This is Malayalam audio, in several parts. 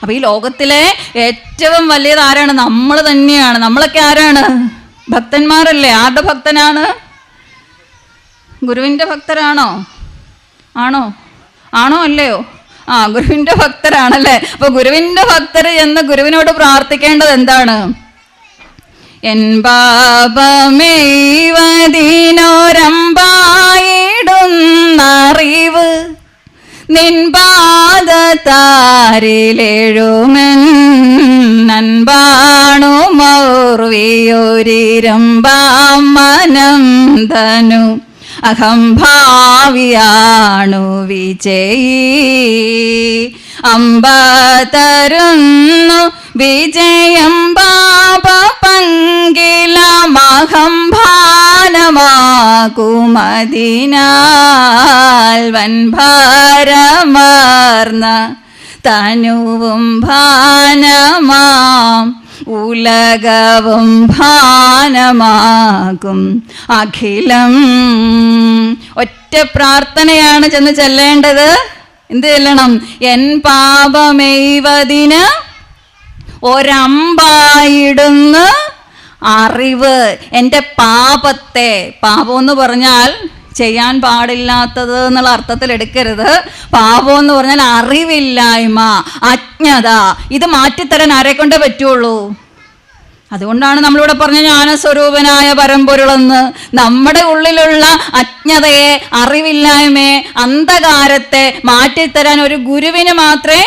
അപ്പം ഈ ലോകത്തിലെ ഏറ്റവും വലിയത് ആരാണ്? നമ്മൾ തന്നെയാണ്. നമ്മളൊക്കെ ആരാണ്? ഭക്തന്മാരല്ലേ. ആരുടെ ഭക്തനാണ്? ഗുരുവിൻ്റെ ഭക്തരാണോ? ആണോ അല്ലയോ? ഗുരുവിൻ്റെ ഭക്തരാണല്ലേ. അപ്പൊ ഗുരുവിൻ്റെ ഭക്തർ എന്ന് ഗുരുവിനോട് പ്രാർത്ഥിക്കേണ്ടത് എന്താണ്? എൻ പാപമേവതിനോരമ്പായിടുന്നറിവ് നിൻ പാദതാരിലെഴുമെന്നൻപാണു മൗർവിയൊരിരമ്പാം മനം ധനു അഹംഭാവിയാണു വിജയീ അമ്പതരുന്നു വിജയം പാപ പങ്കിലമഹംഭാനമാകുമതിനാൽ വൻഭാരമാർന്ന തനുവും ഭാനമാം ഉലകവും ഭാനമാകും അഖിലം. ഒറ്റ പ്രാർത്ഥനയാണ് ചെന്ന് ചെല്ലേണ്ടത്. എന്ത് ചെല്ലണം? എൻ പാപമെയ്വതിന് ഒരമ്പായിടുന്ന അറിവ്. എൻ്റെ പാപത്തെ, പാപം എന്ന് പറഞ്ഞാൽ ചെയ്യാൻ പാടില്ലാത്തത് എന്നുള്ള അർത്ഥത്തിൽ എടുക്കരുത്. പാപം എന്ന് പറഞ്ഞാൽ അറിവില്ലായ്മ, അജ്ഞത. ഇത് മാറ്റിത്തരാൻ ആരെ കൊണ്ടേ പറ്റുള്ളൂ? അതുകൊണ്ടാണ് നമ്മളിവിടെ പറഞ്ഞ ജ്ഞാനസ്വരൂപനായ പരമ്പൊരുളെന്ന്. നമ്മുടെ ഉള്ളിലുള്ള അജ്ഞതയെ, അറിവില്ലായ്മയെ, അന്ധകാരത്തെ മാറ്റിത്തരാൻ ഒരു ഗുരുവിന് മാത്രമേ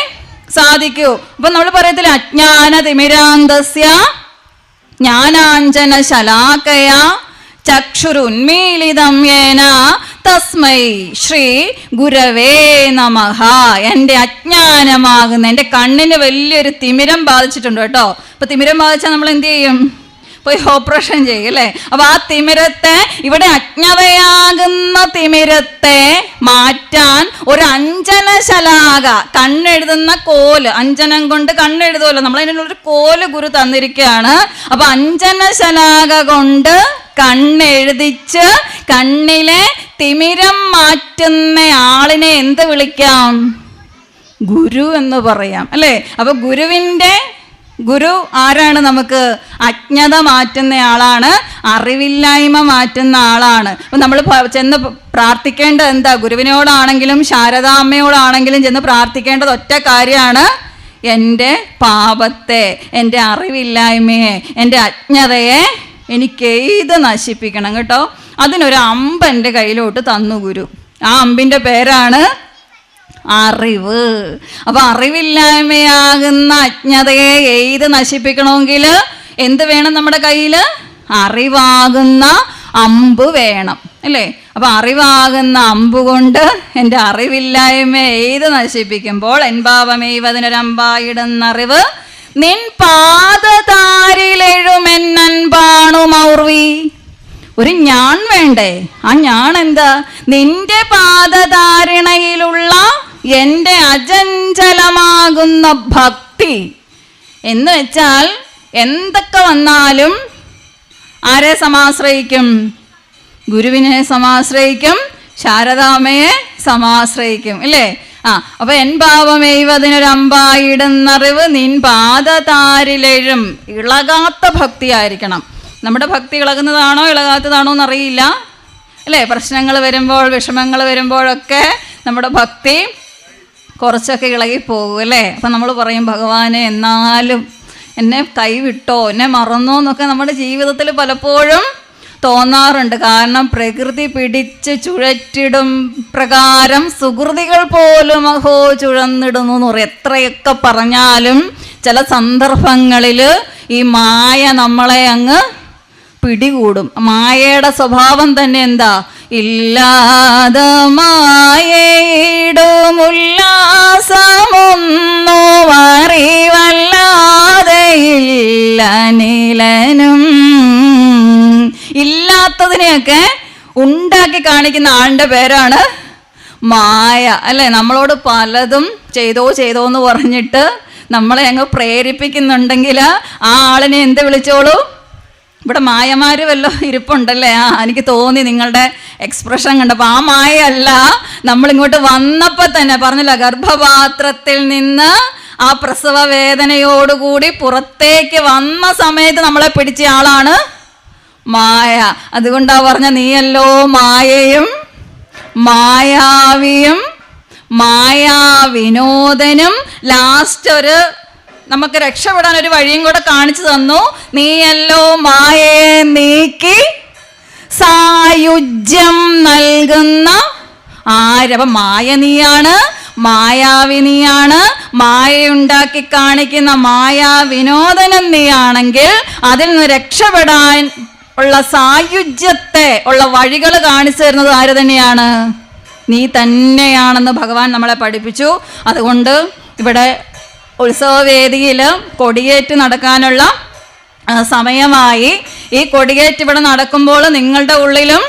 സാധിക്കൂ. അപ്പൊ നമ്മൾ പറയത്തില്ല അജ്ഞാന തിമിരാന്തസ്യ ജ്ഞാനാഞ്ജന ശലാകയ ചക്ഷുരുന്മീലിതം യേന തസ്മൈ ശ്രീ ഗുരവേ നമഃ. എൻ്റെ അജ്ഞാനമാകുന്ന, എൻ്റെ കണ്ണിന് വലിയൊരു തിമിരം ബാധിച്ചിട്ടുണ്ട് കേട്ടോ. അപ്പൊ തിമിരം ബാധിച്ചാൽ നമ്മൾ എന്ത് ചെയ്യും? പോയി ഓപ്പറേഷൻ ചെയ്യും അല്ലേ. അപ്പൊ ആ തിമിരത്തെ, ഇവിടെ അജ്ഞതയാകുന്ന തിമിരത്തെ മാറ്റാൻ ഒരു അഞ്ജനശലാക, കണ്ണെഴുതുന്ന കോല്, അഞ്ജനം കൊണ്ട് കണ്ണെഴുതുമല്ലോ, നമ്മളതിനൊരു കോല് ഗുരു തന്നിരിക്കുകയാണ്. അപ്പൊ അഞ്ജനശലാക കൊണ്ട് കണ്ണെഴുതിച്ച് കണ്ണിലെ തിമിരം മാറ്റുന്ന ആളിനെ എന്ത് വിളിക്കാം? ഗുരു എന്ന് പറയാം അല്ലേ. അപ്പൊ ഗുരു ആരാണ്? നമുക്ക് അജ്ഞത മാറ്റുന്ന ആളാണ്, അറിവില്ലായ്മ മാറ്റുന്ന ആളാണ്. അപ്പം നമ്മൾ ചെന്ന് പ്രാർത്ഥിക്കേണ്ടത് എന്താ? ഗുരുവിനോടാണെങ്കിലും ശാരദാമ്മയോടാണെങ്കിലും ചെന്ന് പ്രാർത്ഥിക്കേണ്ടത് ഒറ്റ കാര്യമാണ്. എൻ്റെ പാപത്തെ, എൻ്റെ അറിവില്ലായ്മയെ, എൻ്റെ അജ്ഞതയെ എനിക്ക് എയ്ത് നശിപ്പിക്കണം കേട്ടോ. അതിനൊരു അമ്പ് എൻ്റെ കയ്യിലോട്ട് തന്നു ഗുരു. ആ അമ്പിൻ്റെ പേരാണ് അറിവ്. അപ്പൊ അറിവില്ലായ്മയാകുന്ന അജ്ഞതയെ എയ്ത് നശിപ്പിക്കണമെങ്കിൽ എന്ത് വേണം? നമ്മുടെ കയ്യിൽ അറിവാകുന്ന അമ്പ് വേണം അല്ലേ. അപ്പൊ അറിവാകുന്ന അമ്പ് കൊണ്ട് എൻ്റെ അറിവില്ലായ്മയെ എയ്ത് നശിപ്പിക്കുമ്പോൾ എൻ പാപമേവതിനൊരമ്പായിടുന്നറിവ് നിൻ പാദതാരിലെഴുമെന്നൻപാണു മൗർവി. ഒരു ഞാൻ വേണ്ടേ? ആ ഞാൻ എന്താ? നിന്റെ പാദധാരണയിലുള്ള എൻ്റെ അചഞ്ചലമാകുന്ന ഭക്തി. എന്ന് വെച്ചാൽ എന്തൊക്കെ വന്നാലും ആരെ സമാശ്രയിക്കും? ഗുരുവിനെ സമാശ്രയിക്കും, ശാരദാമ്മയെ സമാശ്രയിക്കും അല്ലേ. അപ്പൊ എൻ പാപമെയ്വതിനൊരമ്പായിടുന്നറിവ് നിൻ പാദതാരിലെഴും. ഇളകാത്ത ഭക്തിയായിരിക്കണം. നമ്മുടെ ഭക്തി ഇളകുന്നതാണോ ഇളകാത്തതാണോ എന്നറിയില്ല അല്ലേ. പ്രശ്നങ്ങൾ വരുമ്പോൾ, വിഷമങ്ങൾ വരുമ്പോഴൊക്കെ നമ്മുടെ ഭക്തി കുറച്ചൊക്കെ ഇളകിപ്പോകും അല്ലേ. അപ്പം നമ്മൾ പറയും ഭഗവാനെ എന്നാലും എന്നെ കൈവിട്ടോ, എന്നെ മറന്നോ എന്നൊക്കെ നമ്മുടെ ജീവിതത്തിൽ പലപ്പോഴും തോന്നാറുണ്ട്. കാരണം പ്രകൃതി പിടിച്ച് ചുഴറ്റിടും പ്രകാരം സുഹൃതികൾ പോലും അഹോ ചുഴന്നിടുന്നു എന്ന് പറയും. എത്രയൊക്കെ പറഞ്ഞാലും ചില സന്ദർഭങ്ങളിൽ ഈ മായ നമ്മളെ അങ്ങ് പിടികൂടും. മായയുടെ സ്വഭാവം തന്നെ എന്താ? ഇല്ലാതെ മായയിടുമുല്ലാസമൊന്നു അറിവല്ലാതെ ഇല്ല നീലനും. ഇല്ലാത്തതിനെയൊക്കെ ഉണ്ടാക്കി കാണിക്കുന്ന ആളിൻ്റെ പേരാണ് മായ അല്ലേ. നമ്മളോട് പലതും ചെയ്തോ എന്ന് പറഞ്ഞിട്ട് നമ്മളെ അങ്ങ് പ്രേരിപ്പിക്കുന്നുണ്ടെങ്കിൽ ആ ആളിനെ എന്ത് വിളിച്ചോളൂ? ഇവിടെ മായമാര് വല്ലോ ഇരിപ്പുണ്ടല്ലേ. എനിക്ക് തോന്നി നിങ്ങളുടെ എക്സ്പ്രഷൻ കണ്ടപ്പോൾ. ആ മായയല്ല, നമ്മളിങ്ങോട്ട് വന്നപ്പോൾ തന്നെ പറഞ്ഞില്ല, ഗർഭപാത്രത്തിൽ നിന്ന് ആ പ്രസവ വേദനയോടുകൂടി പുറത്തേക്ക് വന്ന സമയത്ത് നമ്മളെ പിടിച്ച ആളാണ് മായ. അതുകൊണ്ടാ പറഞ്ഞ നീയല്ലോ മായയും മായാവിയും മായാവിനോദനും. ലാസ്റ്റ് നമുക്ക് രക്ഷപ്പെടാൻ ഒരു വഴിയും കൂടെ കാണിച്ചു തന്നു. നീയല്ലോ മായയെ നീക്കി സായുജ്യം നൽകുന്ന ആരവ. മായ നീയാണ്, മായാവി നീയാണ്, മായയുണ്ടാക്കി കാണിക്കുന്ന മായാവിനോദനം നീയാണെങ്കിൽ അതിൽ നിന്ന് രക്ഷപ്പെടാൻ ഉള്ള സായുജ്യത്തെ ഉള്ള വഴികൾ കാണിച്ചു തരുന്നത് ആര് തന്നെയാണ്? നീ തന്നെയാണെന്ന് ഭഗവാൻ നമ്മളെ പഠിപ്പിച്ചു. അതുകൊണ്ട് ഇവിടെ ഉത്സവവേദിയിൽ കൊടിയേറ്റ് നടക്കാനുള്ള സമയമായി. ഈ കൊടിയേറ്റ് ഇവിടെ നടക്കുമ്പോൾ നിങ്ങളുടെ ഉള്ളിലും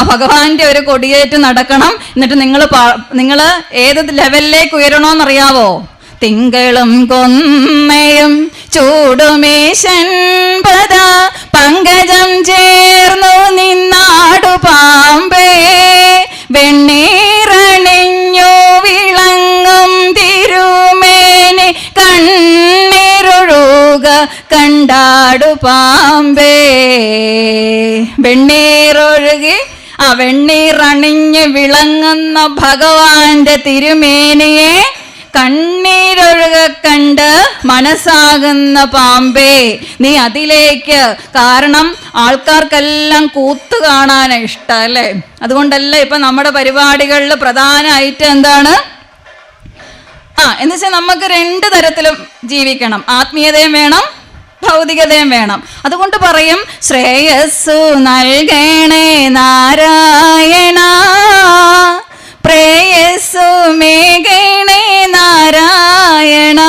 ഭഗവാന്റെ ഒരു കൊടിയേറ്റ് നടക്കണം. എന്നിട്ട് നിങ്ങൾ ഏത് ലെവലിലേക്ക് ഉയരണമെന്നറിയാവോ? തിങ്കളും കൊന്നയും ചൂടുമേശൻ പദ പങ്കജം ചേർന്നു നിന്നാടു പാമ്പേ വെണ്ണീറണിഞ്ഞു വിളങ്ങും തിരുമേനി കണ്ണീരൊഴുക കണ്ടാടു പാമ്പേ. വെണ്ണീറൊഴുകി വെണ്ണീറണിഞ്ഞ് വിളങ്ങുന്ന ഭഗവാന്റെ തിരുമേനിയെ കണ്ണീരൊഴുക കണ്ട് മനസ്സാകുന്ന പാമ്പേ നീ അതിലേക്ക്. കാരണം ആൾക്കാർക്കെല്ലാം കൂത്ത് കാണാൻ ഇഷ്ടം അല്ലേ? അതുകൊണ്ടല്ല ഇപ്പൊ നമ്മുടെ പരിപാടികളിൽ പ്രധാനമായിട്ട് എന്താണ് എന്ന് വെച്ചാൽ നമുക്ക് 2 തരത്തിലും ജീവിക്കണം. ആത്മീയതയും വേണം, ഭൗതികതയും വേണം. അതുകൊണ്ട് പറയും ശ്രേയസ്സു നൽകണേ നാരായണ പ്രേയസ്സു മേഘണേ നാരായണ.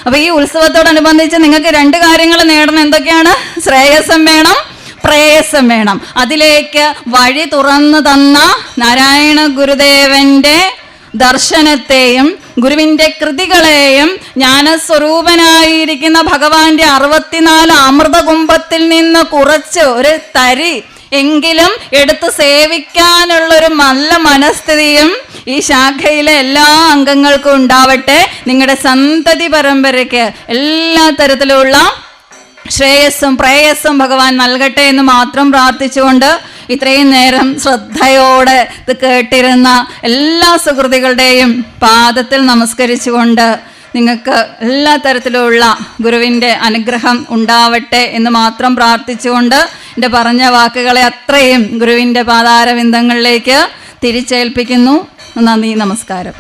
അപ്പൊ ഈ ഉത്സവത്തോടനുബന്ധിച്ച് നിങ്ങൾക്ക് 2 കാര്യങ്ങൾ നേടണം. എന്തൊക്കെയാണ്? ശ്രേയസ്സം വേണം, പ്രേയസം വേണം. അതിലേക്ക് വഴി തുറന്നു തന്ന നാരായണ ഗുരുദേവന്റെ ദർശനത്തെയും ഗുരുവിന്റെ കൃതികളെയും ജ്ഞാനസ്വരൂപനായിരിക്കുന്ന ഭഗവാന്റെ 64 അമൃതകുംഭത്തിൽ നിന്ന് കുറച്ച് ഒരു തരി എങ്കിലും എടുത്ത് സേവിക്കാനുള്ളൊരു നല്ല മനസ്ഥിതിയും ഈ ശാഖയിലെ എല്ലാ അംഗങ്ങൾക്കും ഉണ്ടാവട്ടെ. നിങ്ങളുടെ സന്തതി പരമ്പരയ്ക്ക് എല്ലാ തരത്തിലുള്ള ശ്രേയസ്സും പ്രേയസ്സും ഭഗവാൻ നൽകട്ടെ എന്ന് മാത്രം പ്രാർത്ഥിച്ചുകൊണ്ട് ഇത്രയും നേരം ശ്രദ്ധയോടെ ഇത് കേട്ടിരുന്ന എല്ലാ സുഹൃത്തുക്കളുടെയും പാദത്തിൽ നമസ്കരിച്ചുകൊണ്ട് നിങ്ങൾക്ക് എല്ലാ തരത്തിലുള്ള ഗുരുവിൻ്റെ അനുഗ്രഹം ഉണ്ടാവട്ടെ എന്ന് മാത്രം പ്രാർത്ഥിച്ചുകൊണ്ട് എൻ്റെ പറഞ്ഞ വാക്കുകളെ അത്രയും ഗുരുവിൻ്റെ പാതാരവിന്ദങ്ങളിലേക്ക് തിരിച്ചേൽപ്പിക്കുന്നു. നന്ദി, നമസ്കാരം.